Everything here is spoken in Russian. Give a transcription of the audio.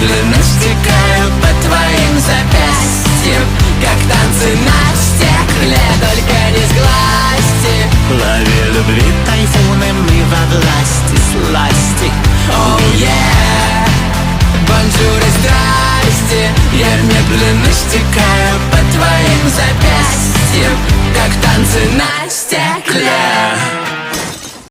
медленно стекают по твоим запястьям, как танцы на стекле, только не сглазьте. Лови любви тайфуны, мы